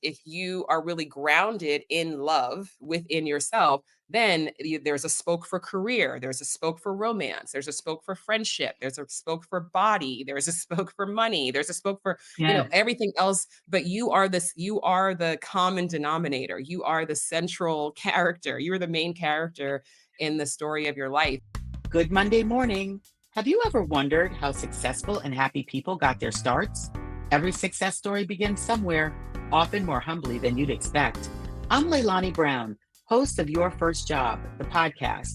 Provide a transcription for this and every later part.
if you are really grounded in love within yourself, then there's a spoke for career, there's a spoke for romance, there's a spoke for friendship, there's a spoke for body, there's a spoke for money, there's a spoke for, Yes. everything else. But you are the common denominator. You are the central character. You're the main character in the story of your life. Good Monday morning. Have you ever wondered how successful and happy people got their starts? Every success story begins somewhere, often more humbly than you'd expect. I'm Leilani Brown, host of Your First Job, the podcast.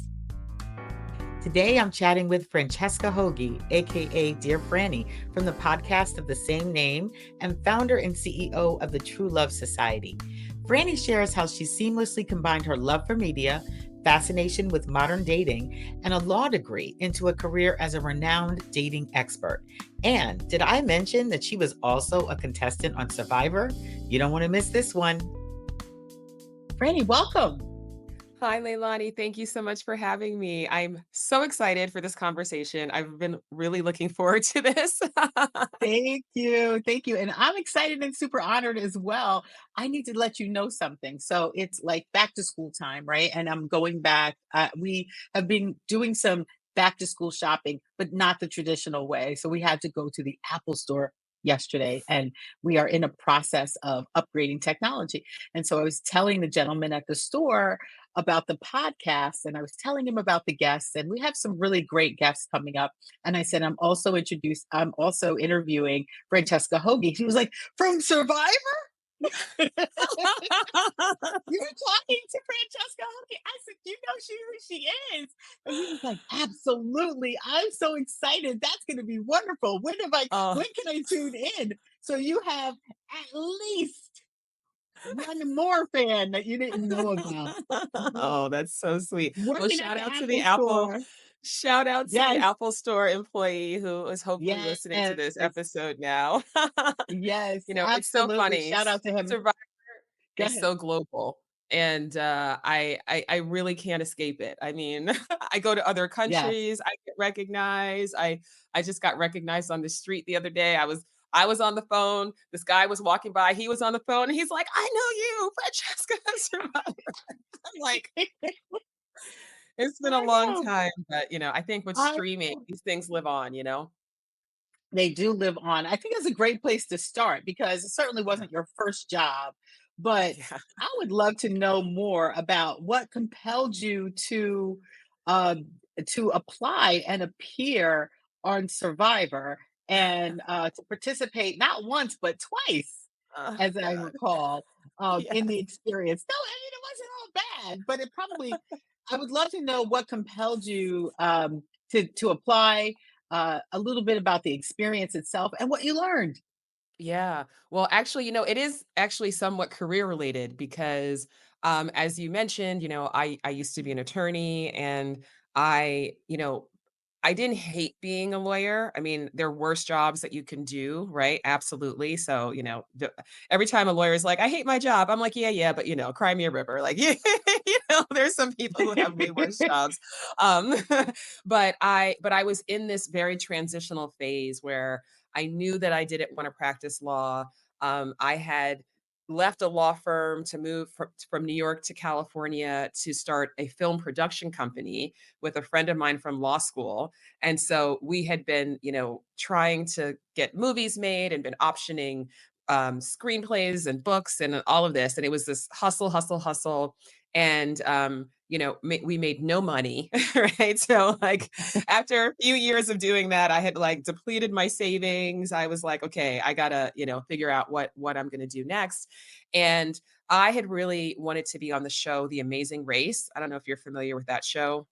Today, I'm chatting with Francesca Hogi, aka Dear Franny, from the podcast of the same name and founder and CEO of the True Love Society. Franny shares how she seamlessly combined her love for media, fascination with modern dating, and a law degree into a career as a renowned dating expert. And did I mention that she was also a contestant on Survivor? You don't want to miss this one. Franny, welcome. Hi, Leilani. Thank you so much for having me. I'm so excited for this conversation. I've been really looking forward to this. Thank you. Thank you. And I'm excited and super honored as well. I need to let you know something. So it's like back to school time, right? And I'm going back. We have been doing some back to school shopping, but not the traditional way. So we had to go to the Apple store yesterday and we are in a process of upgrading technology. And so I was telling the gentleman at the store about the podcast and I was telling him about the guests and we have some really great guests coming up and I said, I'm also interviewing Francesca Hogi. He was like, from Survivor? You're talking to Francesca Hogi. I said, you know who she is. And he was like, absolutely. I'm so excited. That's going to be wonderful. Oh, When can I tune in? So you have at least one more fan that you didn't know about. oh, that's so sweet. Well, Working at the Apple store. shout out to the Yes, Apple Store employee who is hopefully yes, listening to this episode now. yes, It's so absolutely. funny. Shout out to him. Survivor Go is ahead. so global, and I really can't escape it. I mean, I go to other Yes. countries, I get recognized. I just got recognized on the street the other day. I was on the phone. This guy was walking by. He was on the phone. And he's like, "I know you, Francesca Survivor." I'm like, it's been a I long know. time, but I think with I streaming, know. these things live on. They do live on. I think that's a great place to start because it certainly Yeah, wasn't your first job, but yeah. I would love to know more about what compelled you uh, to apply and appear on Survivor and to participate not once but twice, Oh as I God, recall, in yes. the experience. No, I mean it wasn't all bad, but it probably. I would love to know what compelled you to apply, a little bit about the experience itself and what you learned. Yeah. Well, actually, it is actually somewhat career related because, as you mentioned, I used to be an attorney, and I didn't hate being a lawyer. I mean, there are worse jobs that you can do, right? Absolutely. So, every time a lawyer is like, "I hate my job," I'm like, "Yeah, yeah, but cry me a river." Like, there's some people who have way worse jobs. Um, but I was in this very transitional phase where I knew that I didn't want to practice law. I had left a law firm to move from New York to California to start a film production company with a friend of mine from law school. And so we had been, trying to get movies made and been optioning screenplays and books and all of this. And it was this hustle, hustle, hustle. And, we made no money, right? So, like, after a few years of doing that, I had like depleted my savings. I was like, okay, I gotta, figure out what I'm gonna do next. And I had really wanted to be on the show The Amazing Race. I don't know if you're familiar with that show.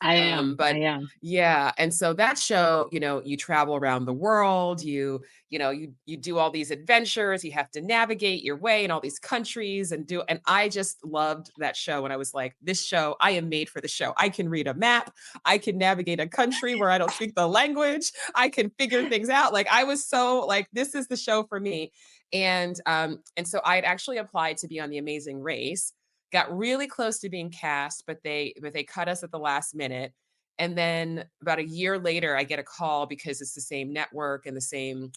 I am. I But am. yeah, and so that show, you travel around the world, you do all these adventures, you have to navigate your way in all these countries and I just loved that show and I was like, this show, I am made for the show. I can read a map, I can navigate a country where I don't speak the language, I can figure things out. Like I was so like, this is the show for me. And so I had actually applied to be on The Amazing Race, got really close to being cast, but they cut us at the last minute. And then about a year later, I get a call because it's the same network and the same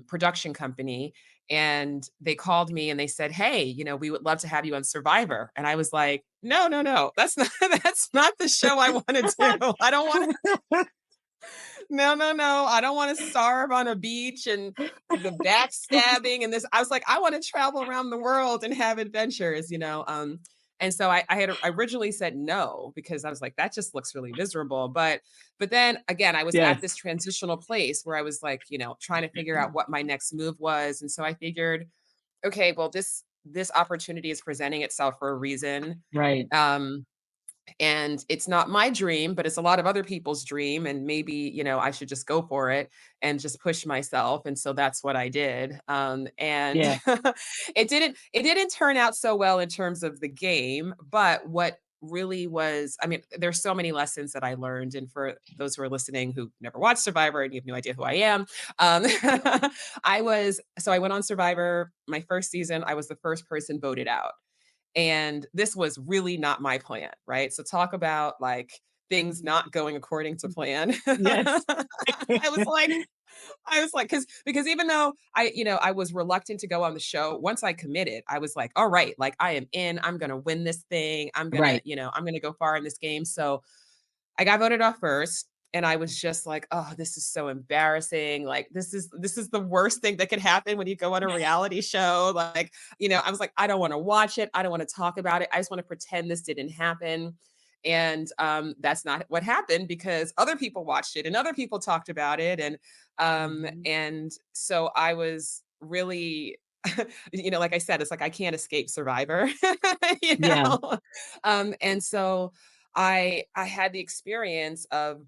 production company. and they called me and they said, "Hey, we would love to have you on Survivor." And I was like, "No, no, no. That's not that's not the show I want to do. I don't want no, no, no. I don't want to starve on a beach and the backstabbing and this." I was like, "I want to travel around the world and have adventures." And so I had originally said no because I was like, that just looks really miserable. But then again, I was at Yes. this transitional place where I was like, trying to figure out what my next move was. And so I figured, okay, well, this opportunity is presenting itself for a reason. Right. Um, and it's not my dream, but it's a lot of other people's dream, and maybe, I should just go for it and just push myself, and so that's what I did, and Yeah. it didn't turn out so well in terms of the game, but what really was, I mean, there's so many lessons that I learned, and for those who are listening who never watched Survivor and you have no idea who I am, um, I went on Survivor, my first season, I was the first person voted out. And this was really not my plan, right? So talk about like things not going according to plan. Yes. I was like, because even though I was reluctant to go on the show, once I committed, I was like, all right, like I am in, I'm gonna win this thing. Right. I'm gonna go far in this game. So I got voted off first, and I was just like, "Oh, this is so embarrassing, like, this is the worst thing that could happen when you go on a reality show." Like, I was like, "I don't wanna watch it, I don't wanna talk about it, I just wanna pretend this didn't happen." And, that's not what happened because other people watched it and other people talked about it, Mhm. and so I was really like I said, it's like I can't escape Survivor, you Yeah. know? And so I had the experience of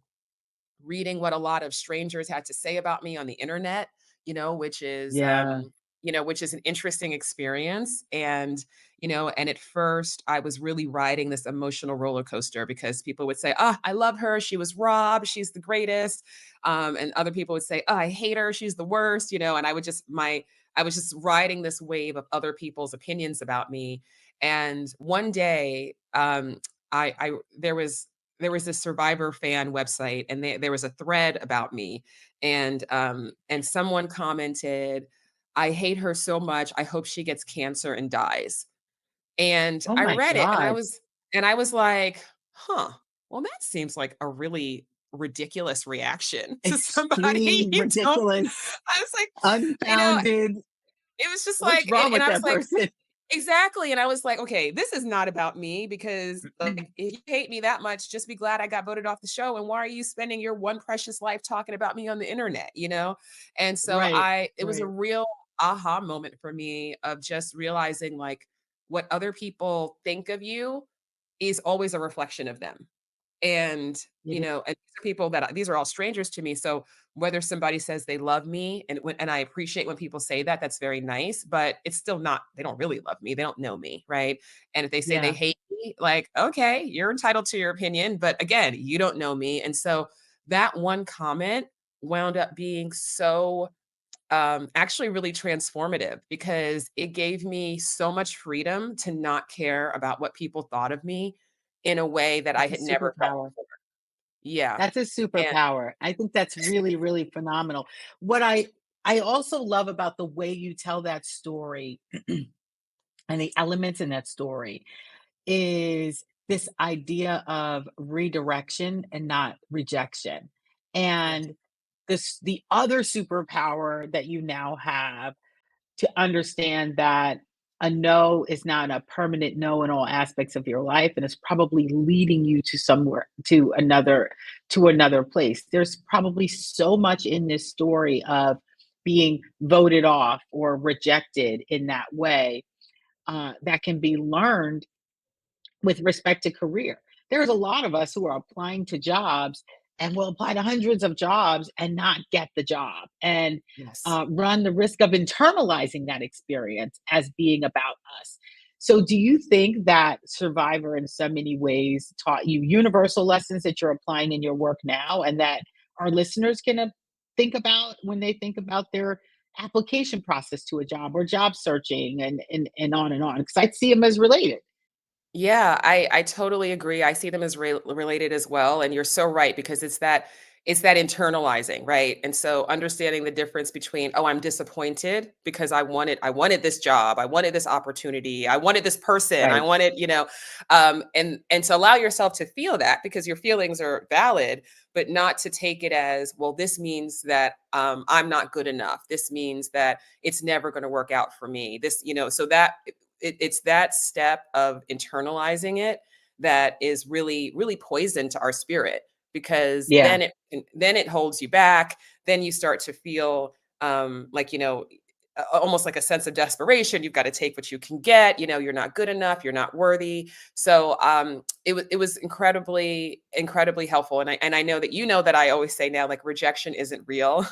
reading what a lot of strangers had to say about me on the internet, which is Yeah. which is an interesting experience. And at first I was really riding this emotional roller coaster because people would say, "Ah, I love her. She was robbed. She's the greatest." And other people would say, "Oh, I hate her. She's the worst." And I was just riding this wave of other people's opinions about me. And one day, I there was this Survivor fan website, and there was a thread about me, and someone commented, "I hate her so much. I hope she gets cancer and dies." And Oh I my read it, and I God. was and I was like, "Huh. Well, that seems like a really ridiculous reaction to somebody Extreme, you don't." ridiculous, I was like, you know, unfounded. it was just What's like, wrong and with I was that like, person? exactly, and I was like, "Okay, this is not about me because, like, if you hate me that much, just be glad I got voted off the show, and why are you spending your one precious life talking about me on the internet?" And so Right. it was a Right. real aha moment for me of just realizing, like, what other people think of you is always a reflection of them. Yeah. And these are people that these are all strangers to me. So whether somebody says they love me, and I appreciate when people say that, that's very nice, but it's still not, they don't really love me. They don't know me, right? And if they say they Yeah. hate me, like, okay, you're entitled to your opinion, but again, you don't know me. And so that one comment wound up being so actually really transformative because it gave me so much freedom to not care about what people thought of me in a way that I That's a had never felt superpower. before. Yeah. That's a And superpower. I think that's really, really phenomenal. What I also love about the way you tell that story and the elements in that story is this idea of redirection and not rejection. yes. And the other superpower that you now have to understand that a no is not a permanent no in all aspects of your life and it's probably leading you to somewhere to another place. There's probably so much in this story of being voted off or rejected in that way that can be learned with respect to career. There's a lot of us who are applying to jobs and will apply to hundreds of jobs and not get the job and Yes. run the risk of internalizing that experience as being about us. So, do you think that Survivor in so many ways taught you universal lessons that you're applying in your work now and that our listeners can think about when they think about their application process to a job or job searching and on and on? Because I see them as related. Yeah, I totally agree. I see them as related as well, and you're so right because it's that it's that internalizing, right? And so understanding the difference between, oh, I'm disappointed because I wanted this job, I wanted this opportunity, I wanted this person, I Right. wanted, and to allow yourself to feel that because your feelings are valid, but not to take it as, well, this means that I'm not good enough. This means that it's never going to work out for me. So that it's that step of internalizing it that is really, really poison to our spirit because Yeah. then it holds you back. Then you start to feel like almost like a sense of desperation. You've got to take what you can get. You're not good enough. You're not worthy. So it was incredibly incredibly helpful. And I know that that I always say now, like, rejection isn't real,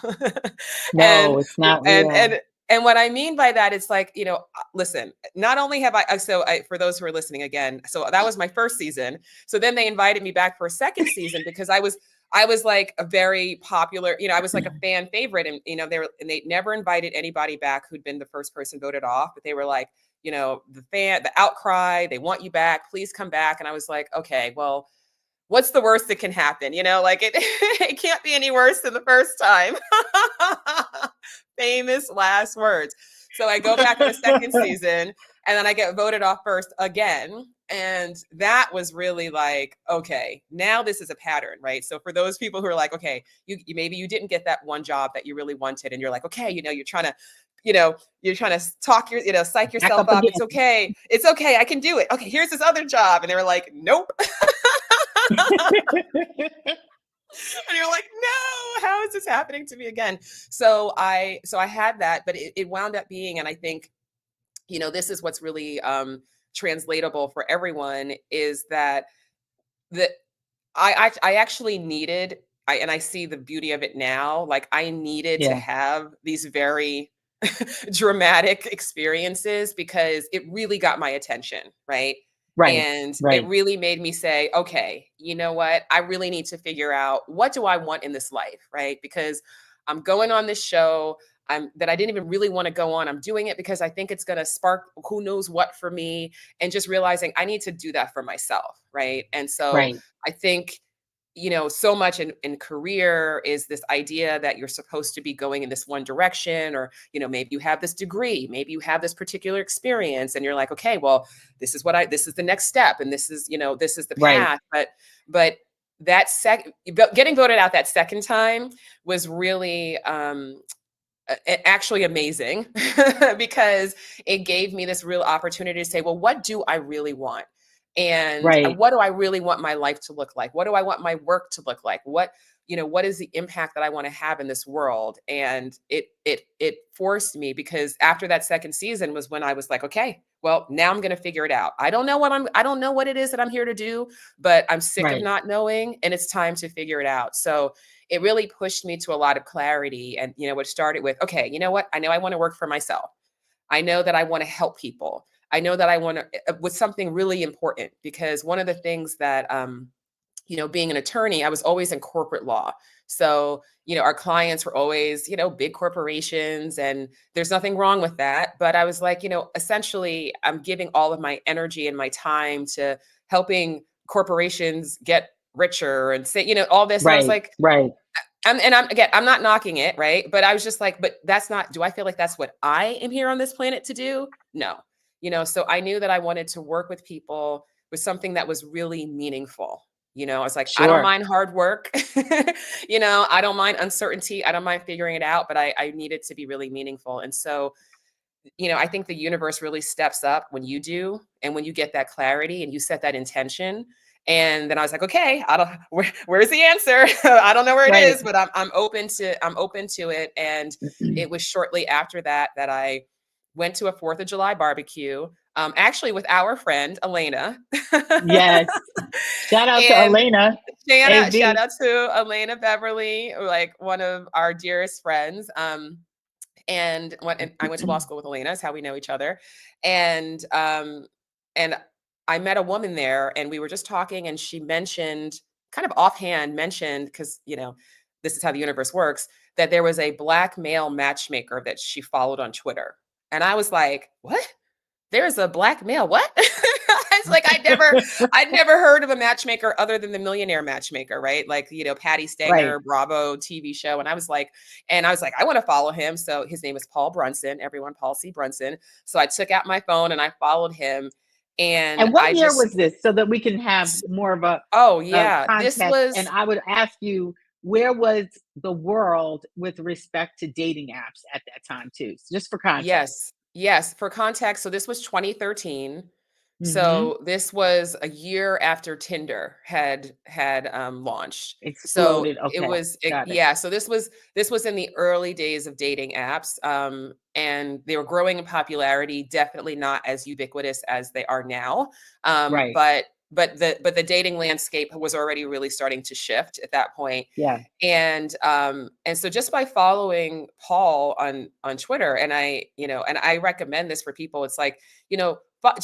No, and it's not and real. and and what I mean by that, it's like, listen, not only have for those who are listening again, so that was my first season. So then they invited me back for a second season because I was like a very popular, I was like a fan favorite. And, they never invited anybody back who'd been the first person voted off, but they were like, the outcry, they want you back, please come back. And I was like, okay, well, what's the worst that can happen? Like it can't be any worse than the first time. Famous last words. So I go back for the second season and then I get voted off first again. And that was really like, okay, now this is a pattern, right? So for those people who are like, okay, you maybe you didn't get that one job that you really wanted, and you're like, okay, you're trying to talk psych Back yourself up up. again. It's okay, I can do it. Okay, here's this other job. And they were like, nope. And you're like, no, how is this happening to me again? So I had that, but it wound up being, and I think, this is what's really translatable for everyone, is that the I actually needed, and I see the beauty of it now. Like, I needed to Yeah. have these very dramatic experiences because it really got my attention, right? Right. And it Right. really made me say, okay, you know what? I really need to figure out, what do I want in this life, right? Because I'm going on this show that I didn't even really want to go on. I'm doing it because I think it's going to spark who knows what for me, and just realizing I need to do that for myself, right? And so Right. I think, so much in career is this idea that you're supposed to be going in this one direction, or, maybe you have this degree, maybe you have this particular experience, and you're like, okay, well, this is the next step, and this is the Right. path. But getting voted out that second time was really actually amazing because it gave me this real opportunity to say, well, what do I really want? And Right. what do I really want my life to look like? What do I want my work to look like? What is the impact that I want to have in this world? And it forced me, because after that second season was when I was like, okay, well, now I'm going to figure it out. I don't know what it is that I'm here to do, but I'm sick of Right. not knowing, and it's time to figure it out. So it really pushed me to a lot of clarity. And, what started with, okay, you know what? I know I want to work for myself. I know that I want to help people. I know that I want to, with something really important, because one of the things that, being an attorney, I was always in corporate law. So, our clients were always, big corporations, and there's nothing wrong with that. But I was like, essentially, I'm giving all of my energy and my time to helping corporations get richer and say, all this. And I was Right. like, Right. I'm not knocking it, right? But I was just like, but that's not, do I feel like that's what I am here on this planet to do? No. So I knew that I wanted to work with people with something that was really meaningful. I was like, I don't Sure. mind hard work. I don't mind uncertainty. I don't mind figuring it out, but I need it to be really meaningful. And so, I think the universe really steps up when you do, and when you get that clarity and you set that intention. And then I was like, okay, I don't where's the answer? I don't know where it Right. is, but I'm open to it. And it was shortly after that that I went to a 4th of July barbecue, actually with our friend Elena. Yes. Shout out to And Elena. shout AV. out to Elena Beverly, like one of our dearest friends. And I went to law school with Elena, is how we know each other. And I met a woman there, and we were just talking, and she mentioned, kind of offhand mentioned, because this is how the universe works, that there was a Black male matchmaker that she followed on Twitter. And I was like, what? There's a Black male what? It's like I'd never heard of a matchmaker other than the Millionaire Matchmaker, right? Like, Patty Right. Stanger, Bravo TV show, and I was like, I want to follow him. So his name is Paul Brunson, everyone, Paul C. Brunson. So I took out my phone and I followed him, and And what I year just was this so that we can have more of oh a yeah, this context? And was I would ask you, where was the world with respect to dating apps at that time too? Just for context. yes, yes, for context, so this was 2013. Mhm. So this was a year after Tinder had launched. So Exploded. it Okay. was it, Got it. yeah, so this was in the early days of dating apps, and they were growing in popularity, definitely not as ubiquitous as they are now. Right. But the dating landscape was already really starting to shift at that point. Yeah. And so just by following Paul on Twitter, and I recommend this for people. It's like, but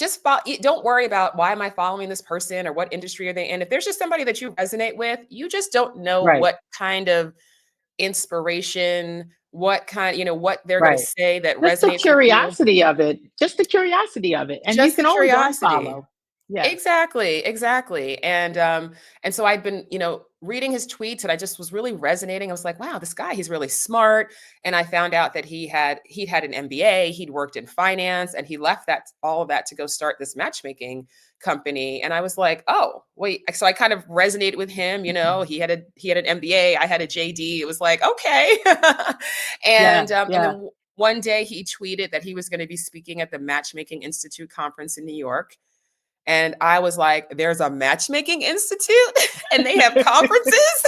don't worry about, why am I following this person or what industry are they in. If there's just somebody that you resonate with, you just don't know Right. what kind of inspiration, what they're going to Right. say that Just the resonates with you. curiosity of it. Just the curiosity of it. And you Just the can always curiosity. unfollow. Yes. Exactly, exactly. And so I'd been, reading his tweets, and I just was really resonating. I was like, wow, this guy, he's really smart. And I found out that he'd had an MBA, he'd worked in finance, and he left all of that to go start this matchmaking company. And I was like, oh, wait. So I kind of resonated with him, he had an MBA, I had a JD. It was like, okay. Yeah. And Yeah. then one day he tweeted that he was going to be speaking at the Matchmaking Institute conference in New York. And I was like, "There's a matchmaking institute and they have conferences?"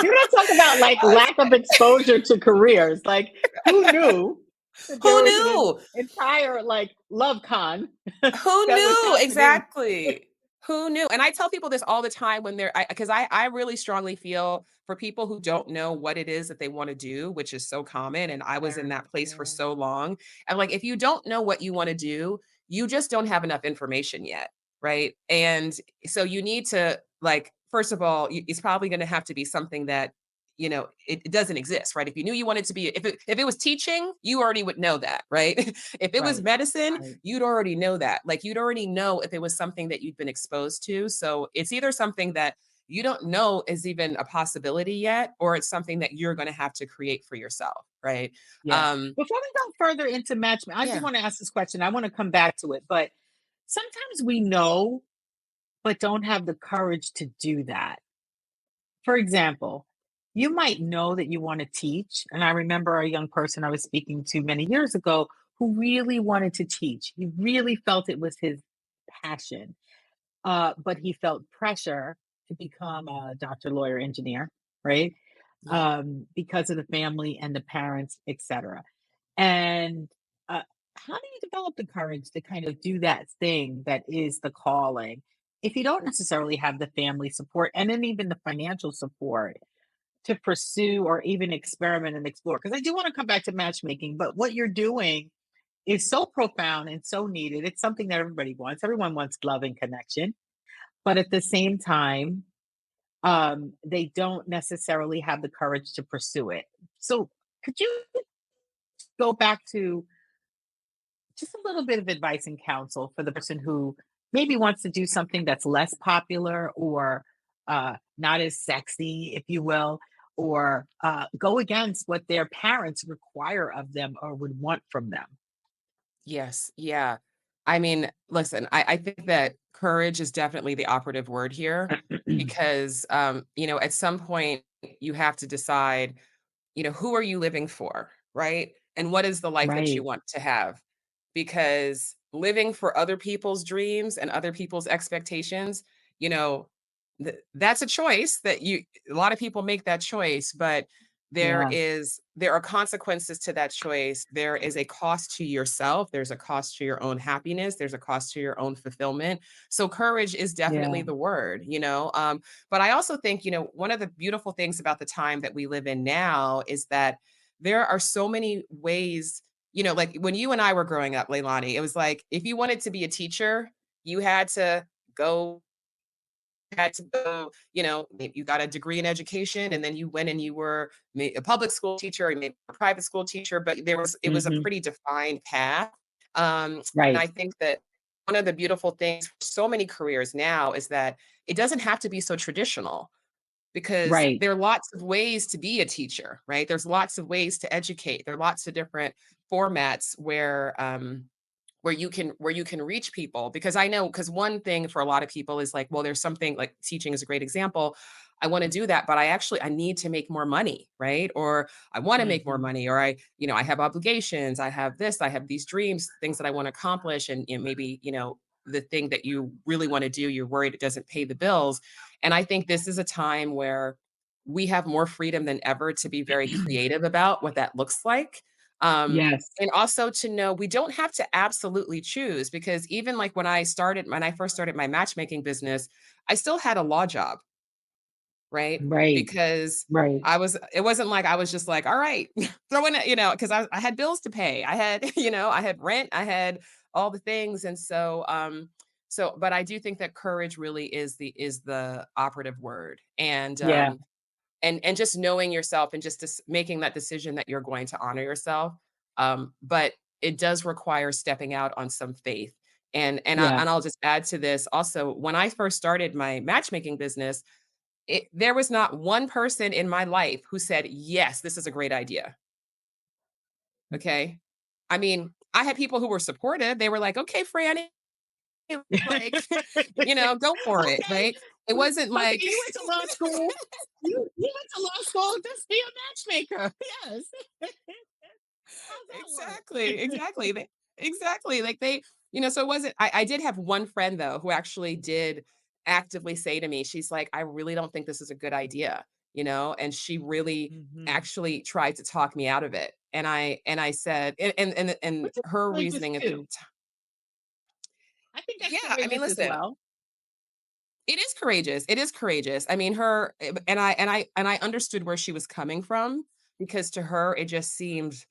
You're gonna talk about like I was lack of like, exposure to careers. Like, who knew that there "Who was an knew? entire like love con Who that was knew?" happening? Exactly. Who knew? And I tell people this all the time when because I really strongly feel for people who don't know what it is that they want to do, which is so common. And I was Yeah, in that place for yeah, so long. And like, if you don't know what you want to do, you just don't have enough information yet. Right. And so you need to, like, first of all, it's probably going to have to be something that, it doesn't exist, right? If you knew you wanted to be, if it was teaching, you already would know that, right? If it was right, medicine, right. you'd already know that. Like, you'd already know if it was something that you'd been exposed to. So it's either something that you don't know is even a possibility yet, or it's something that you're going to have to create for yourself, right? Yeah. Um, Before we go further into matchmaking, I just yeah. want to ask this question. I want to come back to it, but sometimes we know, but don't have the courage to do that. For example, you might know that you want to teach. And I remember a young person I was speaking to many years ago who really wanted to teach. He really felt it was his passion, but he felt pressure to become a doctor, lawyer, engineer, right? Yeah. Because of the family and the parents, etc. And how do you develop the courage to kind of do that thing that is the calling? If you don't necessarily have the family support and then even the financial support to pursue or even experiment and explore. Because I do want to come back to matchmaking, but what you're doing is so profound and so needed. It's something that everybody wants. Everyone wants love and connection, but at the same time, they don't necessarily have the courage to pursue it. So, could you go back to just a little bit of advice and counsel for the person who maybe wants to do something that's less popular or not as sexy, if you will, or go against what their parents require of them or would want from them? Yes. Yeah. I mean, listen, I think that courage is definitely the operative word here, because, at some point you have to decide, who are you living for, right? And what is the life that you Right. want to have? Because living for other people's dreams and other people's expectations, you know, that's a choice that a lot of people make that choice, but Yeah. there are consequences to that choice. There is a cost to yourself, there's a cost to your own happiness, there's a cost to your own fulfillment. So courage is definitely Yeah. the word. But I also think, one of the beautiful things about the time that we live in now is that there are so many ways, like when you and I were growing up, Leilani, it was like, if you wanted to be a teacher, you go had to go, you got a degree in education, and then you went and you were a public school teacher or maybe a private school teacher, but it was a Hmm. pretty defined path. And Right. I think that one of the beautiful things for so many careers now is that it doesn't have to be so traditional because Right. there are lots of ways to be a teacher, right? There's lots of ways to educate. There are lots of different formats where you can reach people because I know because one thing for a lot of people is like, well, there's something like teaching is a great example. I want to do that, but I need to make more money, right? Or I want to make more Hmm. money, or I have obligations, I have this, I have these dreams, things that I want to accomplish, and maybe, the thing that you really want to do, you're worried it doesn't pay the bills. And I think this is a time where we have more freedom than ever to be very creative about what that looks like. Um, Yes. and also to know we don't have to absolutely choose because even like when I first started my matchmaking business, I still had a law job, right? Right. Because Right. it wasn't like I was just like, all right, throw in it, because I had bills to pay. I had, I had rent, I had all the things. And but I do think that courage really is the operative word. Yeah. And just knowing yourself and just making that decision that you're going to honor yourself. But it does require stepping out on some faith. Yeah. And I'll just add to this also. When I first started my matchmaking business, there was not one person in my life who said, "Yes, this is a great idea." Okay, I mean, I had people who were supportive. They were like, "Okay, Franny, like, go for it." Okay. Right? It wasn't Okay. like You went to law school. You went to law school. Just be a matchmaker. Yes. How's that Exactly, work? exactly. Exactly. Like so it wasn't I did have one friend though who actually did actively say to me, she's like, I really don't think this is a good idea, and she really Hmm. actually tried to talk me out of it. And I said, and Which is her courageous reasoning at the too. I think that's yeah, I mean, courageous as listen, well. it is courageous. It is courageous. I mean, and I understood where she was coming from because to her it just seemed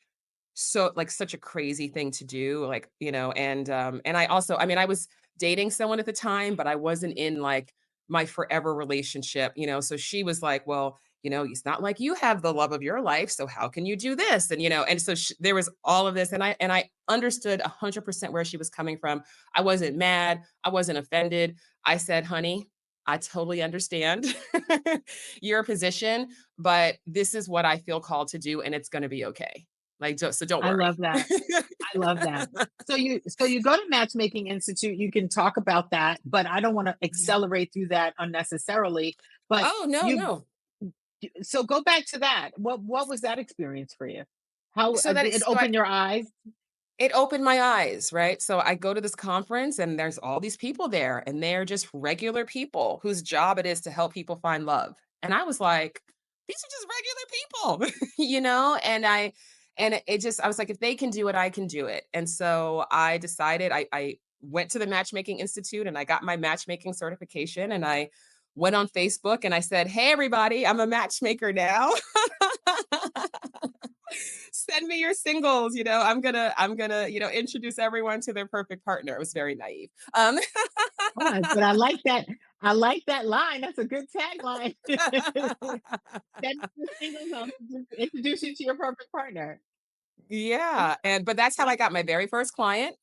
so like such a crazy thing to do, like, and I mean, I was dating someone at the time, but I wasn't in like my forever relationship, so she was like, well, it's not like you have the love of your life, so how can you do this? And so there was all of this, and I understood 100% where she was coming from. I wasn't mad, I wasn't offended. I said, honey, I totally understand your position, but this is what I feel called to do, and it's going to be okay. Like, so don't I worry. love that. I love that. So you go to Matchmaking Institute, you can talk about that, but I don't want to Yeah. accelerate through that unnecessarily. But Oh, no, you no. so go back to that. What was that experience for you? How So that did it is so I open your eyes? it opened my eyes, right? So I go to this conference and there's all these people there and they're just regular people whose job it is to help people find love. And I was like, these are just regular people, and it just I was like, if they can do it, I can do it. And so I decided I went to the Matchmaking Institute and I got my matchmaking certification and I went on Facebook and I said, hey everybody, I'm a matchmaker now. Send me your singles, I'm gonna introduce everyone to their perfect partner. It was very naive. But I like that. I like that line. That's a good tagline. That singles introduce you to your perfect partner. Yeah, but that's how I got my very first client.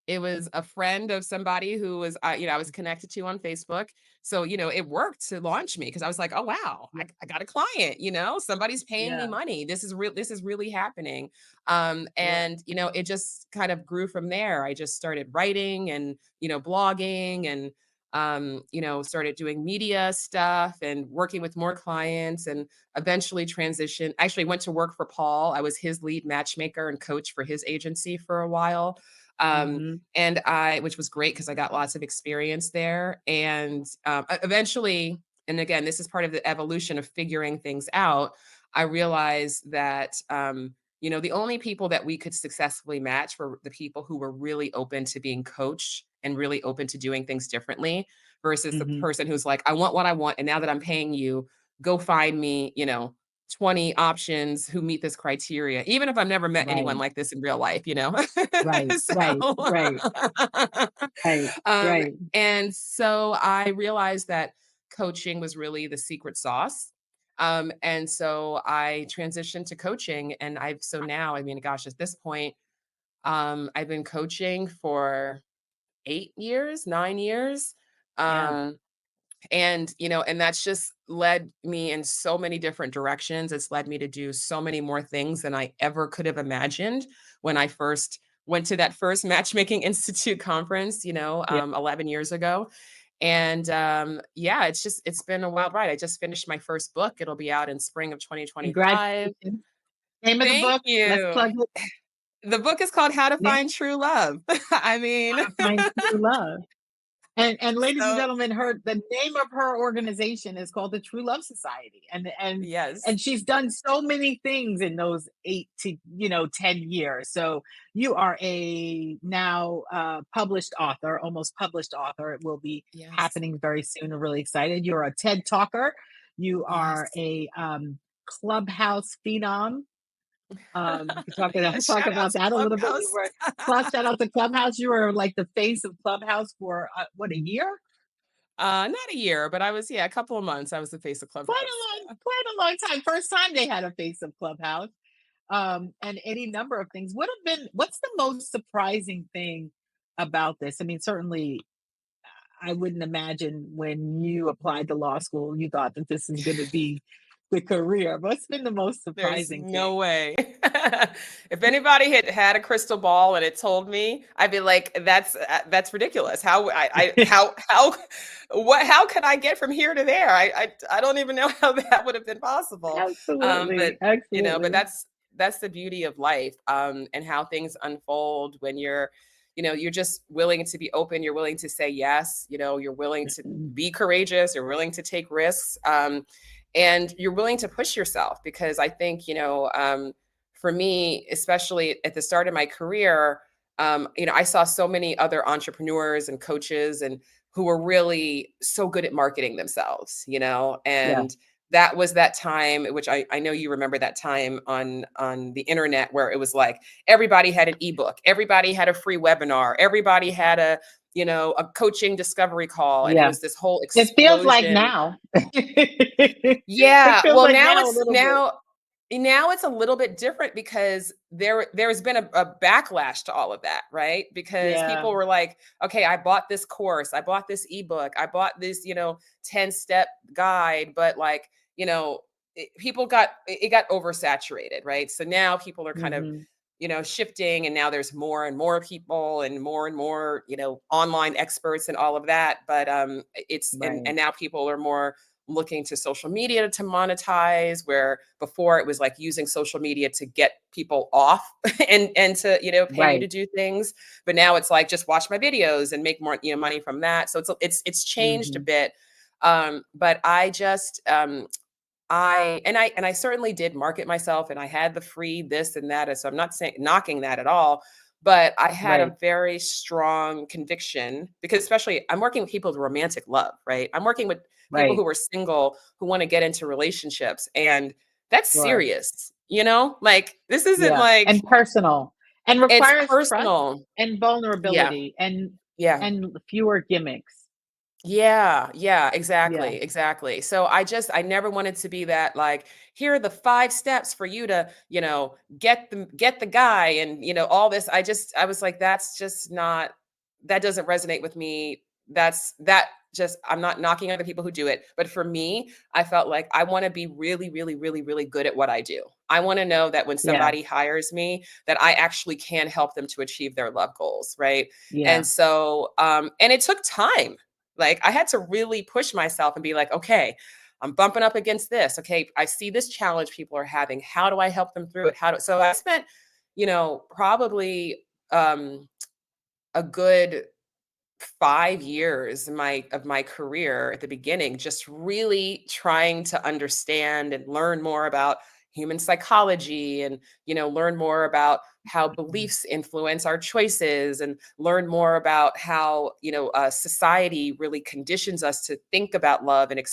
It was a friend of somebody who was, I was connected to on Facebook. So, it worked to launch me because I was like, oh, wow, Yeah. I got a client, somebody's paying me Yeah. money. This is really happening. Yeah. And, it just kind of grew from there. I just started writing and, blogging and, started doing media stuff and working with more clients and eventually transitioned. Actually went to work for Paul. I was his lead matchmaker and coach for his agency for a while. Um, Hmm. which was great because I got lots of experience there. And eventually, and again, this is part of the evolution of figuring things out. I realized that, the only people that we could successfully match were the people who were really open to being coached and really open to doing things differently versus the Hmm. person who's like, I want what I want. And now that I'm paying you, go find me, 20 options who meet this criteria, even if I've never met anyone Right. like this in real life, Right. So, Right. Right. Right. um, Right. and so I realized that coaching was really the secret sauce. And so I transitioned to coaching and now, I mean, gosh, at this point, I've been coaching for 8 years, 9 years. Yeah. Um, and, and that's just led me in so many different directions. It's led me to do so many more things than I ever could have imagined when I first went to that first Matchmaking Institute conference, Yeah. 11 years ago. And yeah, it's been a wild ride. I just finished my first book. It'll be out in spring of 2025. Congratulations. Name of the Thank book? Let's you. plug it. The book is called How to Name Find True Love. I mean, How to Find True Love. And ladies and so gentlemen, her the name of her organization is called the True Love Society. And yes. she's done so many things in those 8 to 10 years. So you are a now published author, almost published author. It will be Yes. happening very soon. I'm really excited. You're a TED talker. You are Yes. a Clubhouse phenom. We could talk Yeah, about talk shout out about to that a little bit. You Clubhouse. were shout out to Clubhouse. You were like the face of Clubhouse for what, a year? Not a year, but I was, yeah, a couple of months. I was the face of Clubhouse. Yeah. Quite a long time. First time they had a face of Clubhouse. And any number of things. What's the most surprising thing about this? I mean, certainly I wouldn't imagine when you applied to law school, you thought that this is going to be the career. What's been the most There's surprising thing? no way. If anybody had a crystal ball and it told me, I'd be like, that's ridiculous. How could I get from here to there? I don't even know how that would have been possible. But Absolutely. but Absolutely. that's the beauty of life, and how things unfold when you're just willing to be open. You're willing to say yes. You're willing to Mhm. be courageous. You're willing to take risks. And you're willing to push yourself, because I think, for me, especially at the start of my career, I saw so many other entrepreneurs and coaches and who were really so good at marketing themselves, Yeah. and that was that time, which I know you remember that time on the internet, where it was like everybody had an ebook, everybody had a free webinar, everybody had a coaching discovery call, and it Yeah. was this whole It feels like explosion. now. It Yeah, feels well, like now a little bit. now it's a little bit different, because there's been a backlash to all of that, right? Because Yeah. people were like, "Okay, I bought this course, I bought this ebook, I bought this, 10-step guide," but like, it got oversaturated, right? So now people are kind of Mhm. shifting, and now there's more and more people and more, online experts and all of that. But it's and Right. now people are more looking to social media to monetize, where before it was like using social media to get people off and to, pay you to Right. do things. But now it's like, just watch my videos and make more, money from that. So it's changed a Mhm. bit. But I certainly did market myself, and I had the free this and that. And so I'm not saying knocking that at all, but I had Right. a very strong conviction, because especially I'm working with people with romantic love, right? I'm working with people Right. who are single, who want to get into relationships, and that's Sure. serious, Like, this isn't Yeah. like, And personal. And it's requires trust personal. and Yeah. vulnerability Yeah. and fewer gimmicks. Yeah, yeah, Yeah. exactly, exactly. So I never wanted to be that, like, here are the 5 steps for you to, get the guy, and all this. I was like, that's just not, that doesn't resonate with me. That just, I'm not knocking other people who do it, but for me, I felt like I want to be really, really, really, really good at what I do. I want to know that when Yeah. somebody hires me, that I actually can help them to achieve their love goals, right? And Yeah. so and it took time. Like, I had to really push myself and be like, okay, I'm bumping up against this. Okay, I see this challenge people are having. How do I help them through it? So I spent, probably a good 5 years of my career at the beginning, just really trying to understand and learn more about human psychology, and learn more about how Mhm. beliefs influence our choices, and learn more about how society really conditions us to think about love and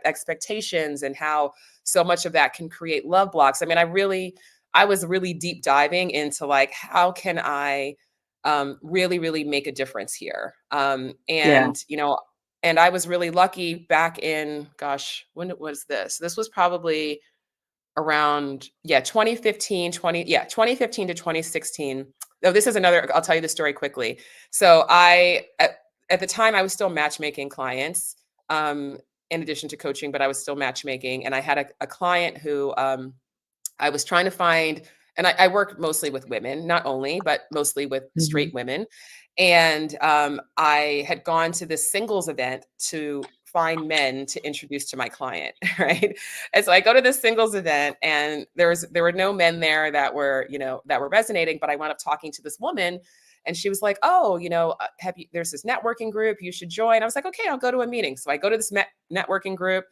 expectations, and how so much of that can create love blocks. I mean, I was really deep diving into, like, how can I really, really make a difference here. Yeah. And I was really lucky back in, gosh, when was this? This was probably around, yeah, 2015, 20, yeah, 2015 to 2016. No, this is another I'll tell you the story quickly. So at the time I was still matchmaking clients, um, in addition to coaching, but I was still matchmaking. And I had a client who I was trying to find, and I work mostly with women, not only, but mostly with Mhm. straight women. And I had gone to this singles event to find men to introduce to my client, right? And so I go to this singles event, and there were no men there that were, that were resonating. But I wound up talking to this woman, and she was like, "Oh, have you? There's this networking group you should join." I was like, "Okay, I'll go to a meeting." So I go to this networking group,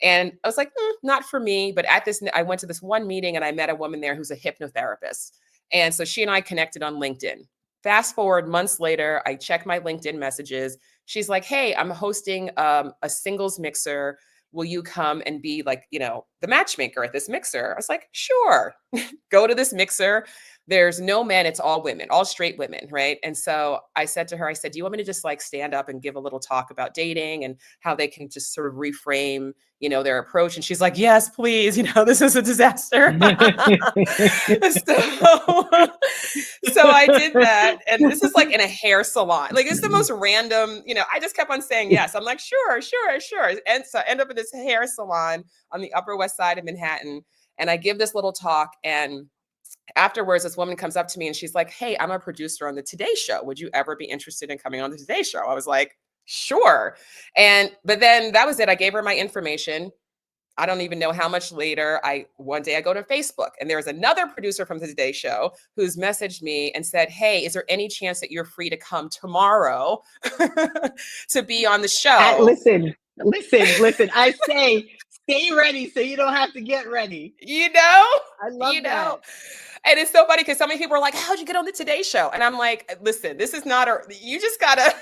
and I was like, not for me. But I went to this one meeting and I met a woman there who's a hypnotherapist. And so she and I connected on LinkedIn. Fast forward months later, I check my LinkedIn messages. She's like, "Hey, I'm hosting a singles mixer. Will you come and be like, the matchmaker at this mixer?" I was like, "Sure." Go to this mixer. There's no men, it's all women, all straight women, right? And so I said to her, I said, "Do you want me to just like stand up and give a little talk about dating and how they can just sort of reframe, their approach?" And she's like, "Yes, please. This is a disaster." so, so I did that. And this is like in a hair salon. Like it's the most random, I just kept on saying yes. I'm like, "Sure, sure, sure." And so I end up in this hair salon on the Upper West Side of Manhattan. And I give this little talk. And afterwards, this woman comes up to me and she's like, "Hey, I'm a producer on the Today Show. Would you ever be interested in coming on the Today Show?" I was like, "Sure." But then that was it. I gave her my information. I don't even know how much later. One day I go to Facebook and there's another producer from the Today Show who's messaged me and said, "Hey, is there any chance that you're free to come tomorrow to be on the show?" Listen, listen, listen. I say, stay ready so you don't have to get ready. You know? I You love know? that. And it's so funny because so many people are like, "How'd you get on the Today Show?" And I'm like, "Listen, this is not a you just gotta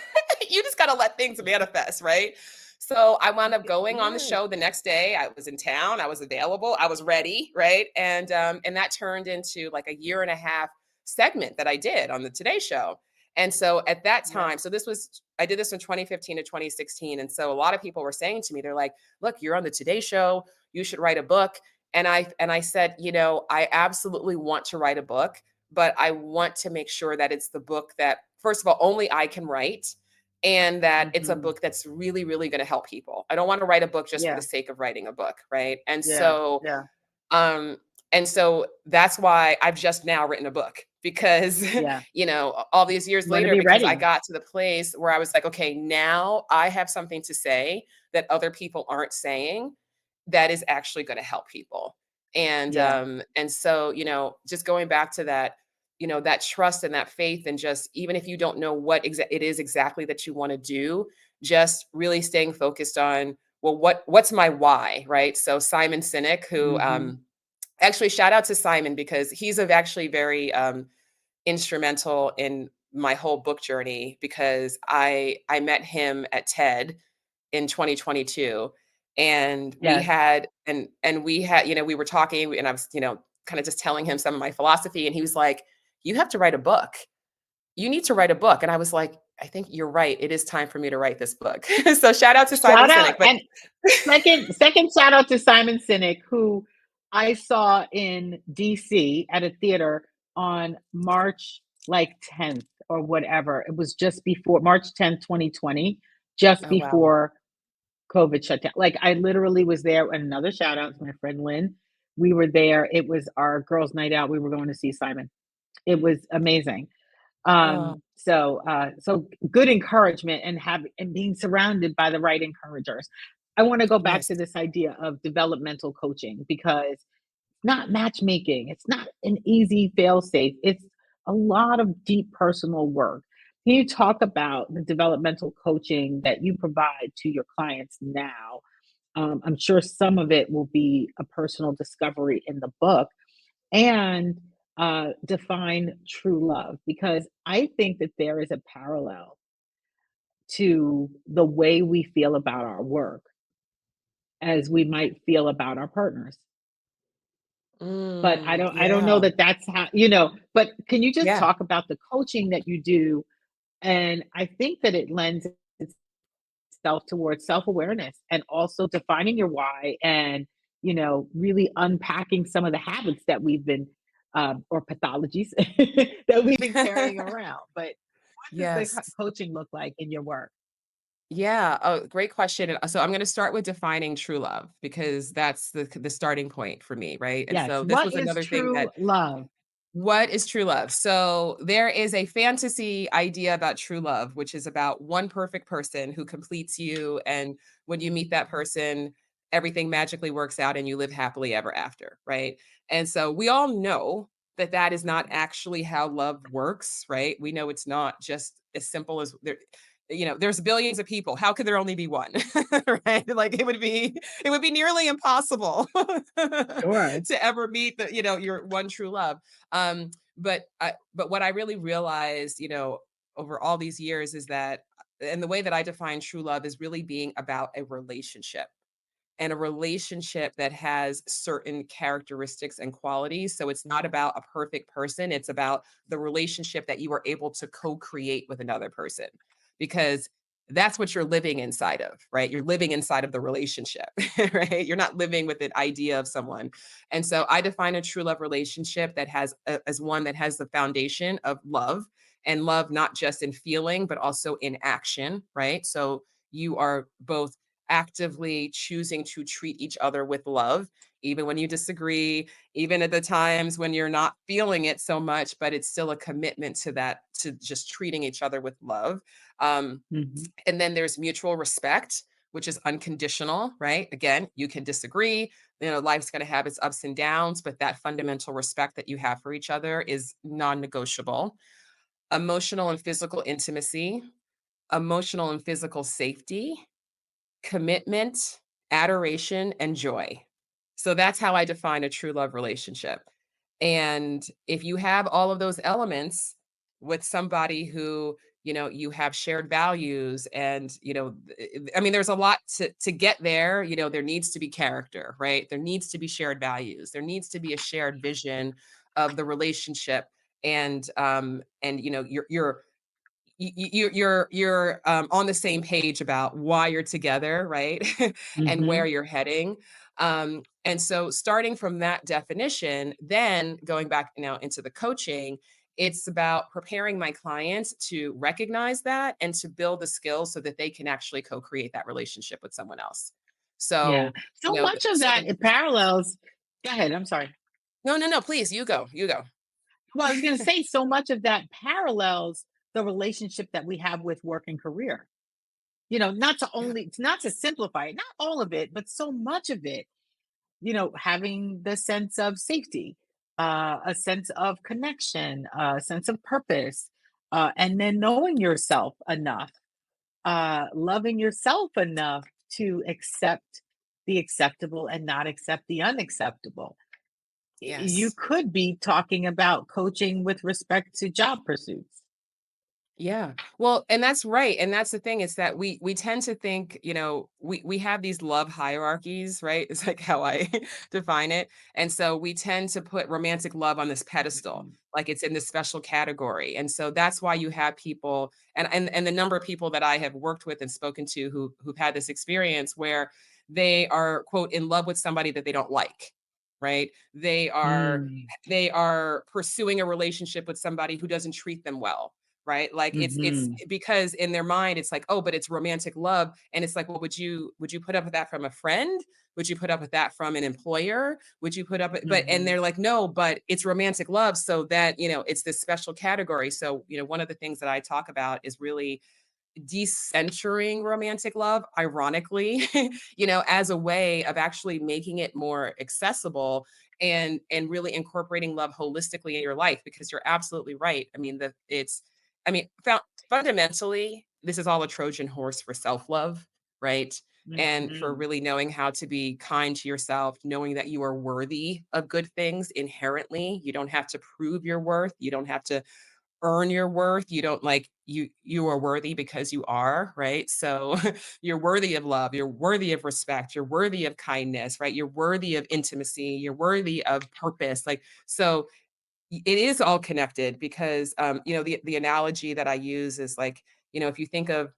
you just gotta let things manifest, right?" So I wound up going on the Yes. show the next day. I was in town, I was available, I was ready, right? And that turned into like a year and a half segment that I did on the Today Show. And so at that Yeah. time, so this was I did this from 2015 to 2016. And so a lot of people were saying to me, they're like, "Look, you're on the Today Show, you should write a book." And I said, I absolutely want to write a book, but I want to make sure that it's the book that, first of all, only I can write, and that it's a Hmm. book that's really, really going to help people. I don't want to write a book just for the Yeah. sake of writing a book, right? Yeah. Yeah. Um, and so that's why I've just now written a book because, Yeah. all these years You want to later, be because I ready. got to the place where I was like, okay, now I have something to say that other people aren't saying that is actually going to help people. Yeah. And so, just going back to that, that trust and that faith, and just even if you don't know what it is exactly that you want to do, just really staying focused on, well, what's my why, right? So Simon Sinek, who Hmm. actually, shout out to Simon because he's actually very instrumental in my whole book journey, because I met him at TED in 2022, and Yes. we had, we were talking, and I was, kind of just telling him some of my philosophy, and he was like, "You have to write a book. You need to write a book." And I was like, "I think you're right. It is time for me to write this book." So shout out to Simon Shout out Sinek. But and second shout out to Simon Sinek, who I saw in DC at a theater on March like 10th or whatever. It was just before March 10th, 2020, just oh wow. before COVID shut down. Like I literally was there. And another shout out to my friend Lynn. We were there. It was our girls' night out. We were going to see Simon. It was amazing. Oh, So good encouragement and being surrounded by the right encouragers. I want to go back yes. to this idea of developmental coaching because not matchmaking. It's not an easy fail safe. It's a lot of deep personal work. Can you talk about the developmental coaching that you provide to your clients now? I'm sure some of it will be a personal discovery in the book, and define true love, because I think that there is a parallel to the way we feel about our work as we might feel about our partners. But I don't know Yeah. that that's how, but can you just Yeah. talk about the coaching that you do? And I think that it lends itself towards self-awareness and also defining your why, and really unpacking some of the habits that we've been or pathologies that we've been carrying around. But what does the Yes. coaching look like in your work? Yeah. Oh, great question. And so I'm going to start with defining true love because that's the starting point for me, right? And Yes. so this What was is another thing true that love? what is true love? So there is a fantasy idea about true love, which is about one perfect person who completes you. And when you meet that person, everything magically works out and you live happily ever after, right? And so we all know that that is not actually how love works, right? We know it's not just as simple as there. There's billions of people. How could there only be one? Right? Like it would be nearly impossible Sure. to ever meet your one true love. But what I really realized, over all these years is that and the way that I define true love is really being about a relationship and a relationship that has certain characteristics and qualities. So it's not about a perfect person, it's about the relationship that you are able to co-create with another person because that's what you're living inside of, right? You're living inside of the relationship, right? You're not living with the idea of someone. And so I define a true love relationship that has as one that has the foundation of love and love not just in feeling but also in action, right? So you are both actively choosing to treat each other with love, even when you disagree, even at the times when you're not feeling it so much, but it's still a commitment to that, to just treating each other with love. Um, Hmm. and then there's mutual respect, which is unconditional, right? Again, you can disagree. Life's going to have its ups and downs, but that fundamental respect that you have for each other is non negotiable. Emotional and physical intimacy, emotional and physical safety, commitment, adoration, and joy. So that's how I define a true love relationship. And if you have all of those elements with somebody who, you have shared values and, I mean, there's a lot to get there. There needs to be character, right? There needs to be shared values. There needs to be a shared vision of the relationship. And you're on the same page about why you're together, right? And where Hmm. you're heading. And so starting from that definition, then going back now into the coaching, it's about preparing my clients to recognize that and to build the skills so that they can actually co-create that relationship with someone else. Yeah. So, So much of so that the it parallels. Go ahead. I'm sorry. no, no, no, please, you go, you go. Well, I was going to say so much of that parallels the relationship that we have with work and career. Yeah. It's not to simplify it, not all of it, but so much of it, having the sense of safety, a sense of connection, a sense of purpose, and then knowing yourself enough, loving yourself enough to accept the acceptable and not accept the unacceptable. You Yes. could be talking about coaching with respect to job pursuits. Yeah. Well, and that's right. And that's the thing is that we tend to think, we have these love hierarchies, right? It's like how I define it. And so we tend to put romantic love on this pedestal, Mhm. like it's in this special category. And so that's why you have people and the number of people that I have worked with and spoken to who've had this experience where they are quote in love with somebody that they don't like, right? Mm. They are pursuing a relationship with somebody who doesn't treat them well, right? Like it's Mhm. because in their mind it's like, oh, but it's romantic love, and it's like, well, would you put up with that from a friend? Would you put up with that from an employer? Would you put up with, but and Mhm. they're like, no, but it's romantic love, so that it's this special category. So one of the things that I talk about is really decentering romantic love, ironically, as a way of actually making it more accessible and really incorporating love holistically in your life because you're absolutely right. I mean, fundamentally, this is all a Trojan horse for self-love, right? And for Mhm. really knowing how to be kind to yourself, knowing that you are worthy of good things inherently. You don't have to prove your worth. You don't have to earn your worth. You don't like you are worthy because you are, right? So you're worthy of love, you're worthy of respect, you're worthy of kindness, right? You're worthy of intimacy, you're worthy of purpose. Like so it is all connected because the analogy that I use is like, if you think of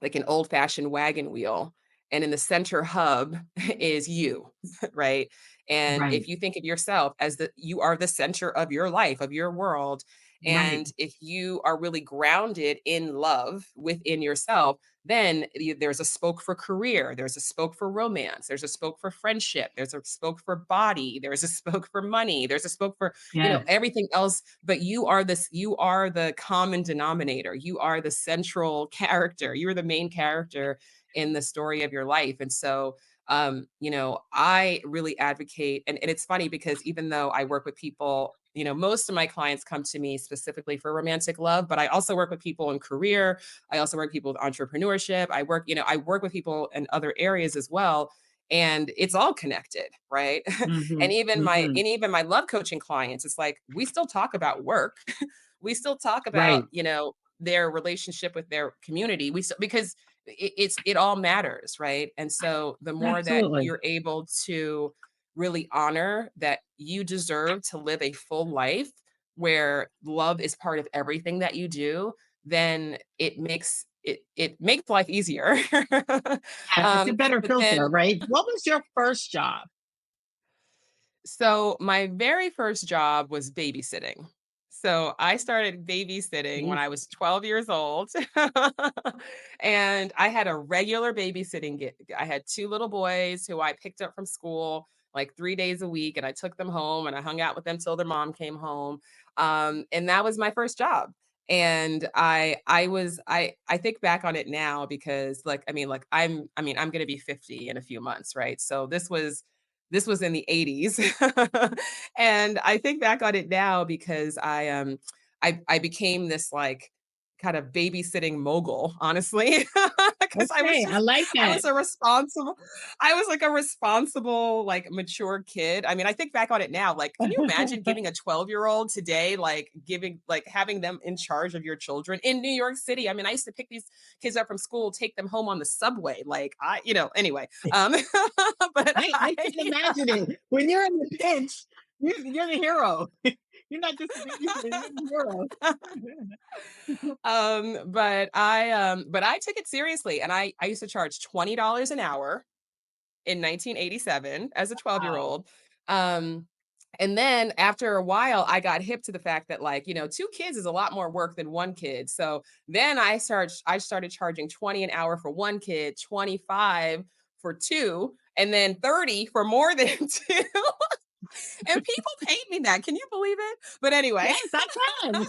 like an old fashioned wagon wheel and in the center hub is you, right? And Right. if you think of yourself as the you are the center of your life, of your world, Right. and if you are really grounded in love within yourself, then there's a spoke for career, there's a spoke for romance, there's a spoke for friendship, there's a spoke for body, there's a spoke for money, there's a spoke for, Yes. everything else. But you are the common denominator. You are the central character. You're the main character in the story of your life. And so, I really advocate, and it's funny because even though I work with people, most of my clients come to me specifically for romantic love, but I also work with people in career. I also work with people with entrepreneurship. I work with people in other areas as well. And it's all connected, right? Hmm. And Hmm. even my love coaching clients, it's like we still talk about work. We still talk about, Right. their relationship with their community. We still, because it all matters, right? And so the more that Absolutely. you're able to really honor that you deserve to live a full life where love is part of everything that you do, then it makes life easier. Yeah, it's a better But filter, then right? What was your first job? So my very first job was babysitting. So I started babysitting when I Babysitting. was 12 years old. And I had a regular babysitting gig. I had two little boys who I picked up from school like 3 days a week, and I took them home and I hung out with them till their mom came home. And that was my first job. And I think back on it now because I'm gonna be 50 in a few months, right? So this was in the '80s. And I think back on it now because I became this, like, kind of babysitting mogul, honestly, because Okay, I like I that. was a responsible I was, like, a responsible, like, mature kid. I mean, I think back on it now, like, can you imagine giving a 12-year-old today, having them in charge of your children in New York City? I mean, I used to pick these kids up from school, take them home on the subway, anyway, but I can imagine it. When you're in the pinch, you're the hero. You're not just a babysitter, you're the hero. But I took it seriously, and I used to charge $20 an hour in 1987 as a Wow. 12-year-old. Um, and then after a while, I got hip to the fact that, like, 2 kids is a lot more work than 1 kid. So then I started charging 20 an hour for 1 kid, 25 for 2, and then 30 for more than 2. And people paid me that. Can you believe it? But anyway. Yes, I can.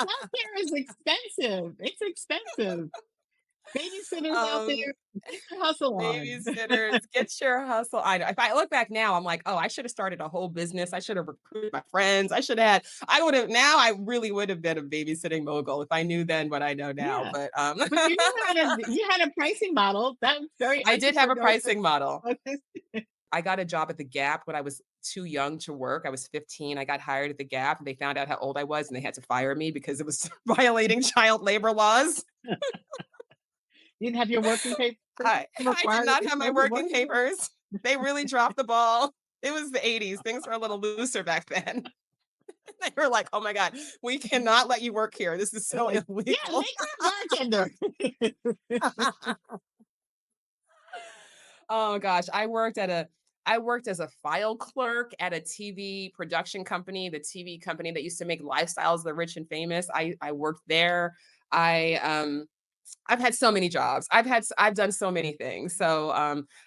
Healthcare is expensive. It's expensive. Babysitters out um there, get your hustle on. Babysitters, get your hustle. I know. If I look back now, I'm like, oh, I should have started a whole business. I should have recruited my friends. I would have, now I really would have been a babysitting mogul if I knew then what I know now. Yeah. But But you knew how to you had a pricing model. That was very I did have a entrepreneurial. pricing model. I got a job at the Gap when I was too young to work. I was 15. I got hired at the Gap and they found out how old I was and they had to fire me because it was violating child labor laws. You didn't have your working papers I did required not to have my show your working working papers. papers. They really dropped the ball. It was the '80s. Things were a little looser back then. They were like, "Oh my god, we cannot let you work here. This is They're so like, yeah, illegal." make her a bartender. Oh gosh, I worked as a file clerk at a TV production company, the TV company that used to make Lifestyles of the Rich and Famous. I worked there. I've had so many jobs. I've done so many things. So,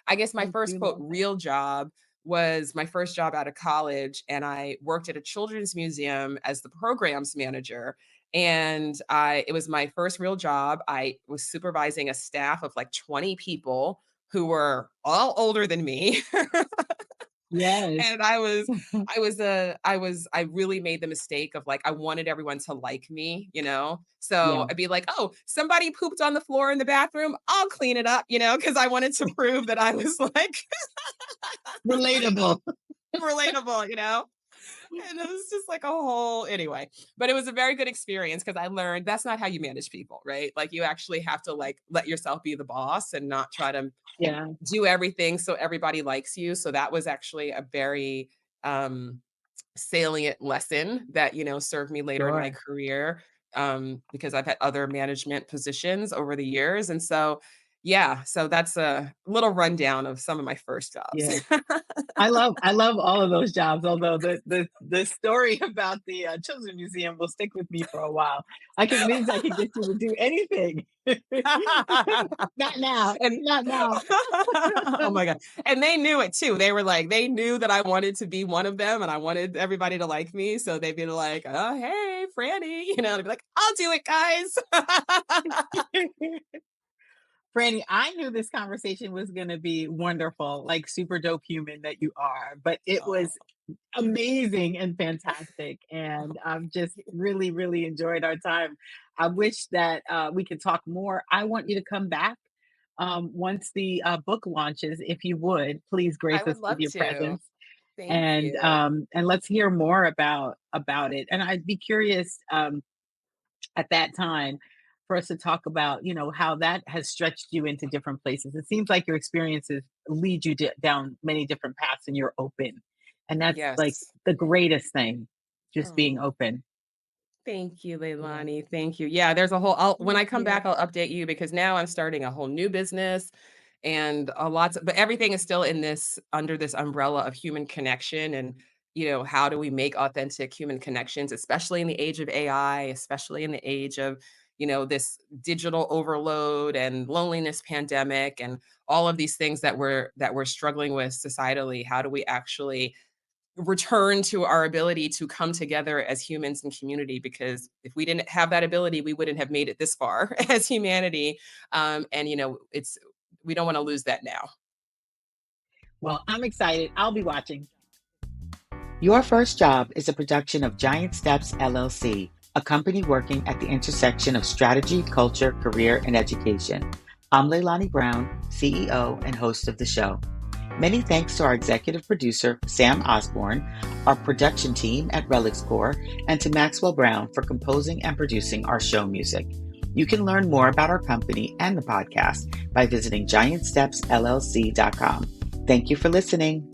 I guess my I first do quote love that. real job was my first job out of college, and I worked at a children's museum as the programs manager. And it was my first real job. I was supervising a staff of like 20 people who were all older than me. Yes. And I really made the mistake of, like, I wanted everyone to like me, you know? So Yeah. I'd be like, "Oh, somebody pooped on the floor in the bathroom, I'll clean it up," because I wanted to prove that I was, like, Relatable. relatable. And it was just like a whole anyway. But it was a very good experience because I learned that's not how you manage people, right? Like, you actually have to, like, let yourself be the boss and not try to Yeah, do everything so everybody likes you. So that was actually a very, um salient lesson that, served me later in my sure. career, because I've had other management positions over the years. And so, Yeah, so that's a little rundown of some of my first jobs. Yeah. I love all of those jobs, although the story about the, Children's Museum will stick with me for a while. I can means I could get you to do anything. Not now, And not now. oh my god, and they knew it too. They were like they knew that I wanted to be one of them, and I wanted everybody to like me, so they'd be like, "Oh, hey, Franny," they'd be like, "I'll do it, guys." Franny, I knew this conversation was gonna be wonderful, like super dope human that you are, but it Oh, was amazing and fantastic, and I've just really, really enjoyed our time. I wish that, we could talk more. I want you to come back, once the, book launches, if you would, please I grace would us with love your to. presence, Thank you. and let's hear more about it, and I'd be curious, at that time for us to talk about, how that has stretched you into different places. It seems like your experiences lead you down many different paths and you're open. And that's like Yes. the greatest thing, just being Oh. open. Thank you, Yeah. Leilani. Thank you. Yeah, there's a whole when Thank I come back, you. I'll update you because now I'm starting a whole new business and a lots of, but everything is still in this under this umbrella of human connection and how do we make authentic human connections, especially in the age of AI, especially in the age of, this digital overload and loneliness pandemic and all of these things that we're struggling with societally. How do we actually return to our ability to come together as humans and community, because if we didn't have that ability we wouldn't have made it this far as humanity, and it's we don't want to lose that now. Well, I'm excited. I'll be watching. Your First Job is a production of Giant Steps LLC, a company working at the intersection of strategy, culture, career, and education. I'm Leilani Brown, CEO and host of the show. Many thanks to our executive producer, Sam Osborne, our production team at Relics Corps, and to Maxwell Brown for composing and producing our show music. You can learn more about our company and the podcast by visiting giantstepsllc.com. Thank you for listening.